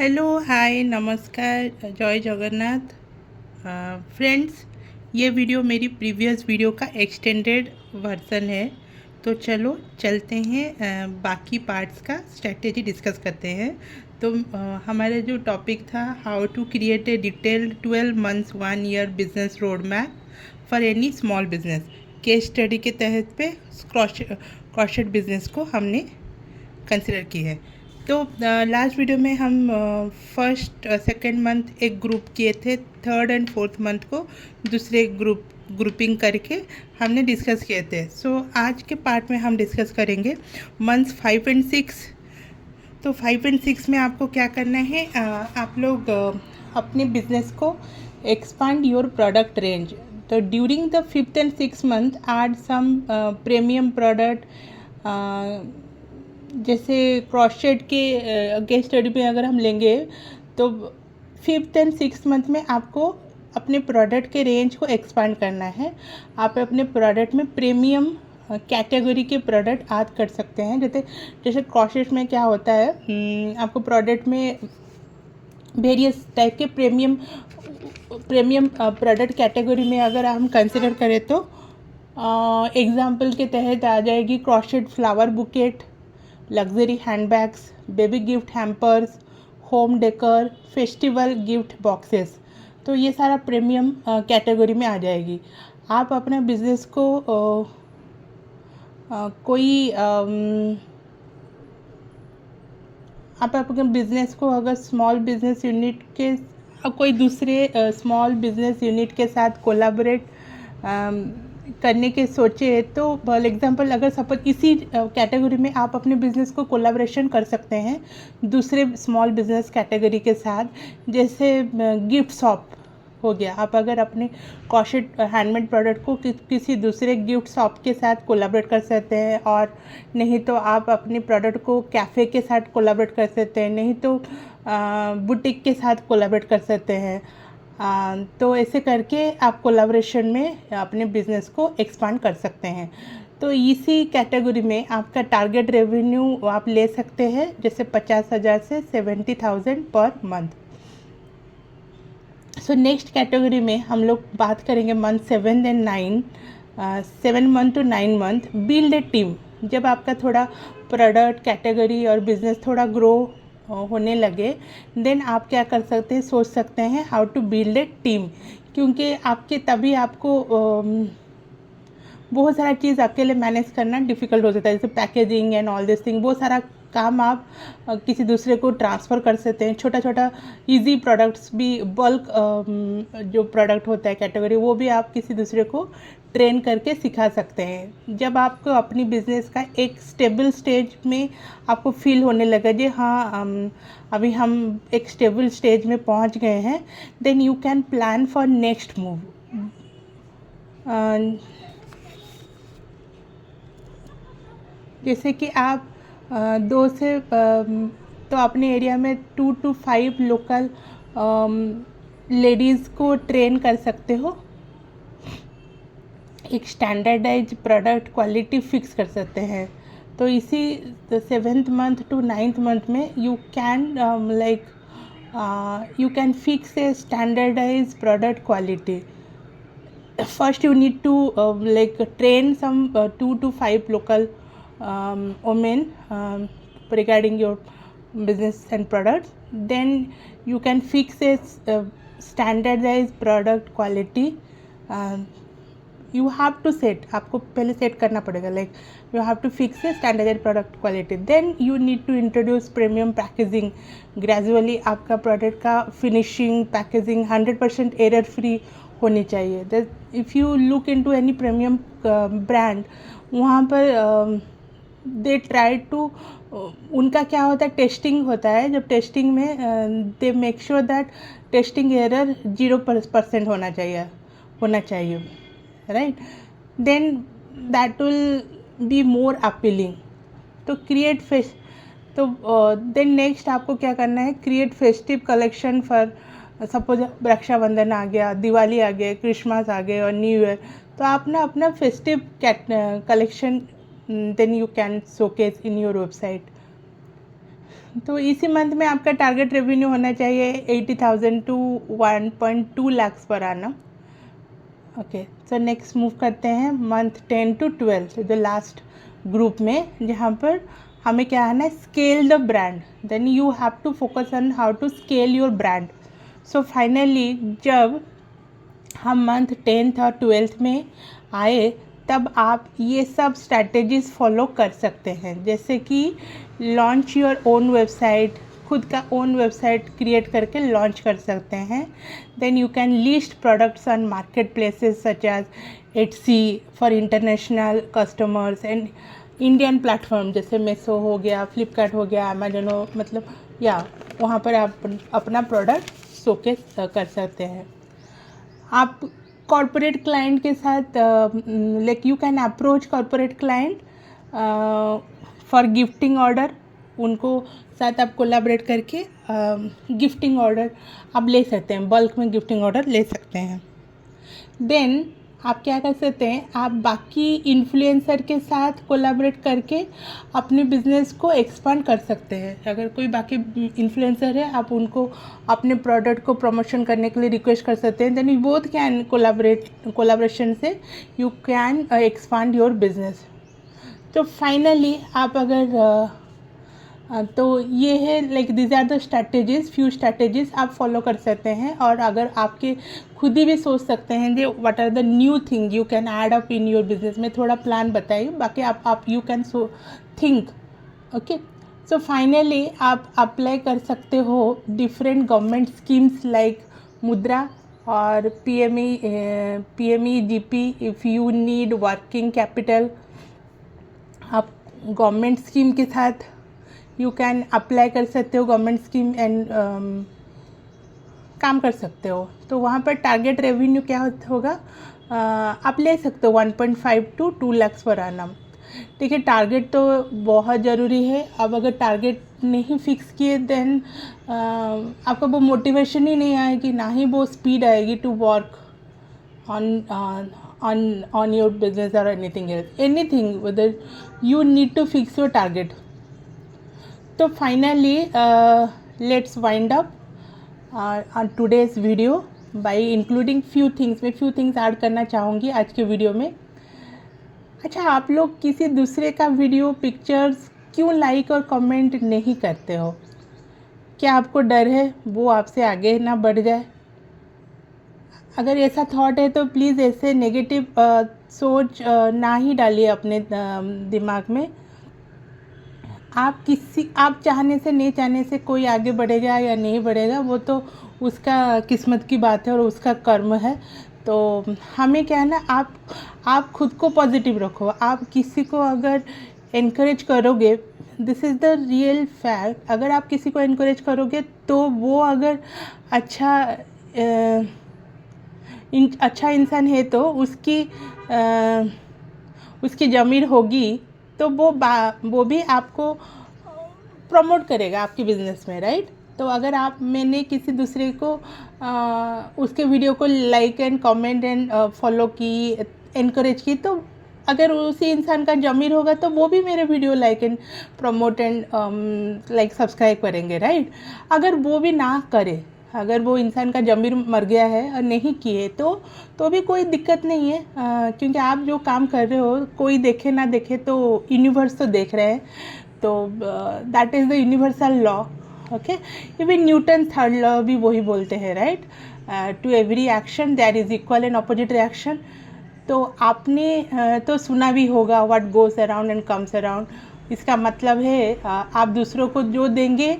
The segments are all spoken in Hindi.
हेलो हाय नमस्कार जय जगन्नाथ फ्रेंड्स। ये वीडियो मेरी प्रीवियस वीडियो का एक्सटेंडेड वर्जन है। तो चलो चलते हैं बाकी पार्ट्स का स्ट्रेटेजी डिस्कस करते हैं। तो हमारा जो टॉपिक था how to create a detailed 12 months 1 year business road map for any small business case study के तहत पे क्रॉशेट बिजनेस को हमने कंसिडर की है। तो लास्ट वीडियो में हम फर्स्ट सेकेंड मंथ एक ग्रुप किए थे, थर्ड एंड फोर्थ मंथ को दूसरे ग्रुपिंग करके हमने डिस्कस किए थे। सो आज के पार्ट में हम डिस्कस करेंगे मंथ्स 5 एंड 6। तो 5 एंड 6 में आपको क्या करना है, आप लोग अपने बिजनेस को एक्सपांड योर प्रोडक्ट रेंज। तो ड्यूरिंग द 5th एंड 6th month add some premium product. जैसे क्रॉशेट के केस स्टडी में अगर हम लेंगे तो 5th एंड 6th मंथ में आपको अपने प्रोडक्ट के रेंज को एक्सपांड करना है। आप अपने प्रोडक्ट में प्रीमियम कैटेगरी के प्रोडक्ट ऐड कर सकते हैं। जैसे क्रॉशेट में क्या होता है, आपको प्रोडक्ट में वेरियस टाइप के प्रीमियम प्रोडक्ट कैटेगरी में अगर हम कंसिडर करें तो एग्जाम्पल के तहत आ जाएगी crochet flower bouquet, luxury handbags, baby gift hampers, home decor, festival gift boxes. तो ये सारा प्रीमियम कैटेगरी में आ जाएगी। आप अपने बिजनेस को आप अपने बिजनेस को अगर स्मॉल बिजनेस यूनिट के कोई दूसरे स्मॉल बिजनेस यूनिट के साथ कोलैबोरेट करने के सोचे तो फॉर एग्जांपल अगर सपोज इसी कैटेगरी में आप अपने बिज़नेस को कोलैबोरेशन कर सकते हैं दूसरे स्मॉल बिजनेस कैटेगरी के साथ। जैसे गिफ्ट शॉप हो गया, आप अगर अपने क्रॉशेट हैंडमेड प्रोडक्ट को किसी दूसरे गिफ्ट शॉप के साथ कोलैबोरेट कर सकते हैं, और नहीं तो आप अपने प्रोडक्ट को कैफ़े के साथ कोलैबोरेट कर सकते हैं, नहीं तो बुटीक के साथ कोलैबोरेट कर सकते हैं। तो ऐसे करके आप कोलैबोरेशन में अपने बिज़नेस को एक्सपांड कर सकते हैं। तो इसी कैटेगरी में आपका टारगेट रेवेन्यू आप ले सकते हैं, जैसे 50,000 से 70,000 per month. So next category में हम लोग बात करेंगे month 7 and 9, 7 month to 9 month. Build a team. जब आपका थोड़ा प्रोडक्ट कैटेगरी और बिजनेस थोड़ा ग्रो होने लगे, देन आप क्या कर सकते हैं, सोच सकते हैं how to build a team. क्योंकि आपके तभी आपको बहुत सारा चीज़ अकेले मैनेज करना डिफ़िकल्ट हो जाता है, जैसे packaging and all this thing. बहुत सारा काम आप किसी दूसरे को ट्रांसफ़र कर सकते हैं। छोटा छोटा इजी प्रोडक्ट्स भी, बल्क जो प्रोडक्ट होता है कैटेगरी, वो भी आप किसी दूसरे को ट्रेन करके सिखा सकते हैं। जब आपको अपनी बिज़नेस का एक स्टेबल स्टेज में आपको फील होने लगा जी हाँ अभी हम एक स्टेबल स्टेज में पहुंच गए हैं, then you can plan for next move. जैसे कि आप दो से तो अपने एरिया में 2 to 5 लोकल लेडीज़ को ट्रेन कर सकते हो। एक स्टैंडर्डाइज प्रोडक्ट क्वालिटी फिक्स कर सकते हैं। तो इसी 7th month to 9th month में you can fix a standardize product quality. First you need to train some 2 to 5 local women regarding your business and products. Then you can fix a standardized product quality. You have to set, आपको पहले सेट करना पड़ेगा, like you have to fix a standardized product quality. Then you need to introduce premium packaging. Gradually आपका प्रोडक्ट का फिनिशिंग पैकेजिंग 100% एरर फ्री होनी चाहिए। If you look into any premium brand, वहाँ पर दे ट्राई टू, उनका क्या होता है, टेस्टिंग होता है। जब टेस्टिंग में they make sure that testing error 0% होना चाहिए, right. Then that will be more appealing. तो देन नेक्स्ट आपको क्या करना है, create festive collection for suppose Rakshabandhan आ गया, दिवाली आ गया, क्रिसमस आ गए और न्यू ईयर। तो आप ना अपना festive collection then you can showcase in your website. तो इसी मंथ में आपका टारगेट रेवेन्यू होना चाहिए 80,000 टू 1.2 lakhs पर आना। ओके, सो नेक्स्ट मूव करते हैं मंथ 10 to 12, जो लास्ट ग्रुप में, जहाँ पर हमें क्या आना है, scale the brand. Then you have to focus on how to scale your brand. So finally जब हम मंथ 10th और 12th में आए, तब आप ये सब स्ट्रैटेजीज़ फॉलो कर सकते हैं, जैसे कि लॉन्च योर ओन वेबसाइट, खुद का ओन वेबसाइट क्रिएट करके लॉन्च कर सकते हैं। Then you can list products on marketplaces such as Etsy for international customers and Indian platform जैसे मेसो हो गया, फ्लिपकार्ट हो गया, अमेजन हो, मतलब या वहाँ पर आप अपना प्रोडक्ट शोकेस कर सकते हैं। आप कॉरपोरेट क्लाइंट के साथ like you can approach corporate client for gifting order, उनको साथ आप कोलैबोरेट करके गिफ्टिंग ऑर्डर आप ले सकते हैं, बल्क में गिफ्टिंग ऑर्डर ले सकते हैं। देन आप क्या कर सकते हैं, आप बाकी इन्फ्लुएंसर के साथ कोलैबोरेट करके अपने बिजनेस को एक्सपांड कर सकते हैं। अगर कोई बाकी इन्फ्लुएंसर है, आप उनको अपने प्रोडक्ट को प्रमोशन करने के लिए रिक्वेस्ट कर सकते हैं। Then you both can collaboration से you can expand your business. तो फाइनली आप अगर तो ये है like this are the strategies, few strategies आप फॉलो कर सकते हैं। और अगर आपके खुद ही भी सोच सकते हैं कि what are the new thing you can add up in your business, में थोड़ा प्लान बताइए, बाकी आप you can so think. Okay, so finally आप अप्लाई कर सकते हो डिफरेंट गवर्नमेंट स्कीम्स लाइक मुद्रा और PME GP if you need working capital. आप गवर्नमेंट स्कीम के साथ यू कैन अप्लाई कर सकते हो गवर्नमेंट स्कीम एंड काम कर सकते हो। तो वहाँ पर टारगेट रेवेन्यू क्या होगा, आप ले सकते हो 1.5 to 2 lakhs पर आनम। ठीक है, टारगेट तो बहुत ज़रूरी है। अब अगर टारगेट नहीं फिक्स किए देन आपका वो मोटिवेशन ही नहीं आएगी, ना ही वो स्पीड आएगी to work on your business or anything whether you need to fix your target. So finally let's wind up on today's video by including few things. मैं few things ऐड करना चाहूँगी आज के वीडियो में। अच्छा, आप लोग किसी दूसरे का वीडियो पिक्चर्स क्यों लाइक और कमेंट नहीं करते हो? क्या आपको डर है वो आपसे आगे ना बढ़ जाए? अगर ऐसा थॉट है तो प्लीज़ ऐसे नेगेटिव सोच ना ही डालिए अपने दिमाग में। आप चाहने से नहीं चाहने से कोई आगे बढ़ेगा या नहीं बढ़ेगा वो तो उसका किस्मत की बात है और उसका कर्म है। तो हमें क्या है ना, आप खुद को पॉजिटिव रखो। आप किसी को अगर इनकरेज करोगे, this is the real fact, अगर आप किसी को इनकरेज करोगे तो वो अगर अच्छा इंसान है तो उसकी ज़मीर होगी तो वो भी आपको प्रमोट करेगा आपके बिज़नेस में, राइट? तो अगर मैंने किसी दूसरे को उसके वीडियो को like and comment and follow की, इनकरेज की, तो अगर उसी इंसान का ज़मीर होगा तो वो भी मेरे video like and promote and like subscribe करेंगे, राइट? अगर वो भी ना करे, अगर वो इंसान का ज़मीर मर गया है और नहीं किए तो भी कोई दिक्कत नहीं है, क्योंकि आप जो काम कर रहे हो कोई देखे ना देखे तो यूनिवर्स तो देख रहे हैं। तो that is the universal law. Okay, even Newton third law भी वही बोलते हैं, right? To every action there is equal and opposite reaction. तो आपने तो सुना भी होगा what goes around and comes around. इसका मतलब है आप दूसरों को जो देंगे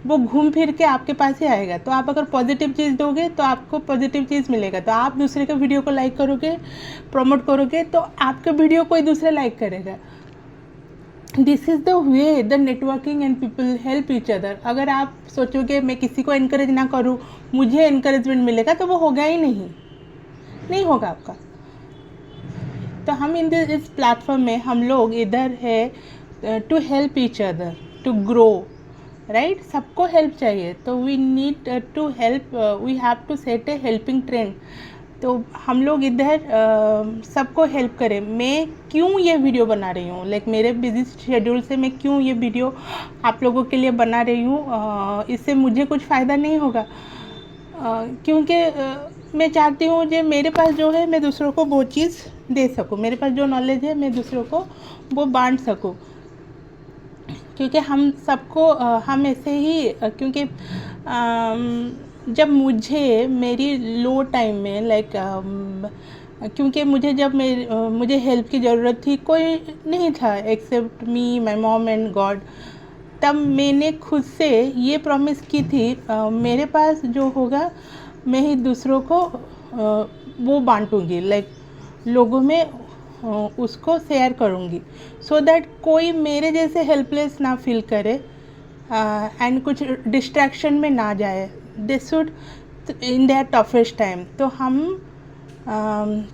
वो घूम फिर के आपके पास ही आएगा। तो आप अगर पॉजिटिव चीज़ दोगे तो आपको पॉजिटिव चीज़ मिलेगा। तो आप दूसरे के वीडियो को लाइक करोगे, प्रमोट करोगे, तो आपके वीडियो कोई दूसरा लाइक करेगा। This is the way the networking and people help each other. अगर आप सोचोगे मैं किसी को इनकरेज ना करूँ, मुझे इनकरेजमेंट मिलेगा, तो वो होगा ही नहीं होगा आपका। तो हम इस प्लेटफॉर्म में हम लोग इधर है to help each other to grow, right? सबको हेल्प चाहिए। तो we need to help, we have to set a helping trend. तो हम लोग इधर सबको हेल्प करें। मैं क्यों ये वीडियो बना रही हूँ, लाइक मेरे बिजी शेड्यूल से मैं क्यों ये वीडियो आप लोगों के लिए बना रही हूँ। इससे मुझे कुछ फ़ायदा नहीं होगा, क्योंकि मैं चाहती हूँ जो मेरे पास जो है मैं दूसरों को वो चीज़ दे सकूँ, मेरे पास जो नॉलेज है मैं दूसरों को वो बांट सकूँ। क्योंकि हम सबको हम ऐसे ही क्योंकि जब मुझे मेरी लो टाइम में लाइक क्योंकि मुझे जब मुझे हेल्प की ज़रूरत थी, कोई नहीं था except me, my mom and God. तब मैंने खुद से ये प्रॉमिस की थी मेरे पास जो होगा मैं ही दूसरों को वो बांटूंगी, लाइक लोगों में उसको शेयर करूंगी, सो दैट कोई मेरे जैसे हेल्पलेस ना फील करे एंड कुछ डिस्ट्रैक्शन में ना जाए, they should in their toughest time.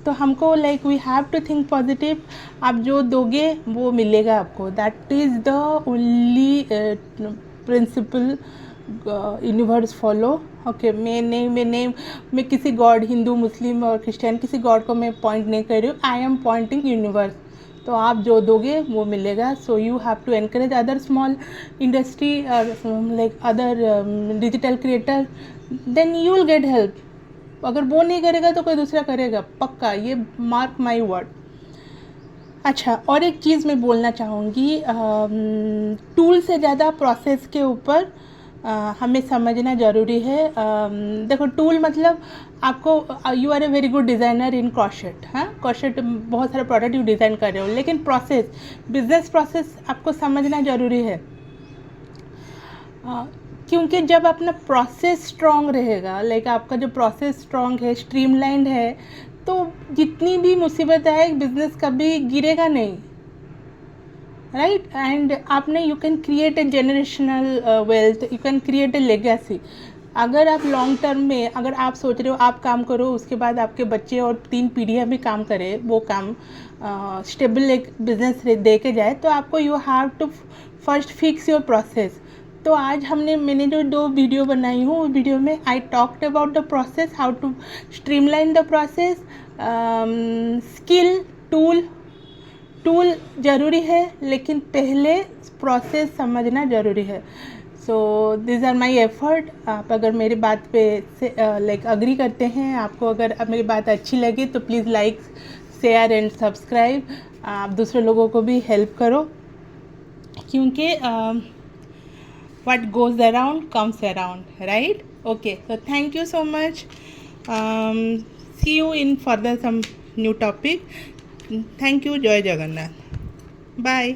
तो हमको like we have to think positive. आप जो दोगे वो मिलेगा आपको, that is the only principle universe follow. Okay, मैं किसी गॉड, हिंदू, मुस्लिम और क्रिश्चियन, किसी गॉड को मैं पॉइंट नहीं कर रही हूँ, आई एम पॉइंटिंग यूनिवर्स। तो आप जो दोगे वो मिलेगा। So you have to encourage other small industry like other digital creator, then you will get help. अगर वो नहीं करेगा तो कोई दूसरा करेगा, पक्का, ये मार्क माई वर्ड। अच्छा, और एक चीज़ मैं बोलना चाहूँगी, टूल से ज़्यादा प्रोसेस के ऊपर हमें समझना ज़रूरी है। देखो, टूल मतलब आपको you are a very good designer in crochet, हाँ, क्रॉशेट बहुत सारे प्रोडक्ट यू डिज़ाइन कर रहे हो, लेकिन प्रोसेस, बिजनेस प्रोसेस आपको समझना ज़रूरी है। क्योंकि जब अपना प्रोसेस स्ट्रॉन्ग रहेगा, लाइक आपका जो प्रोसेस स्ट्रॉन्ग है, स्ट्रीमलाइंड है, तो जितनी भी मुसीबत आए बिजनेस कभी गिरेगा नहीं, राइट। एंड आपने you can create a generational wealth, you can create a legacy. अगर आप लॉन्ग टर्म में, अगर आप सोच रहे हो आप काम करो, उसके बाद आपके बच्चे और 3 पीढ़ियाँ भी काम करें, वो काम स्टेबल एक बिजनेस दे के जाए, तो आपको you have to first fix your process. तो आज मैंने जो 2 वीडियो बनाई हूँ, उस वीडियो में I talked about the process, how to streamline the process. Skill, tool ज़रूरी है, लेकिन पहले प्रोसेस समझना ज़रूरी है। So this are my effort. आप अगर मेरी बात पे से लाइक अग्री करते हैं, आपको अगर अब मेरी बात अच्छी लगी तो please like, share and subscribe. आप दूसरे लोगों को भी हेल्प करो, क्योंकि what goes around comes around, right? Okay, so thank you so much. See you in further some new topic. Thank you. Joy Jagannath. Bye.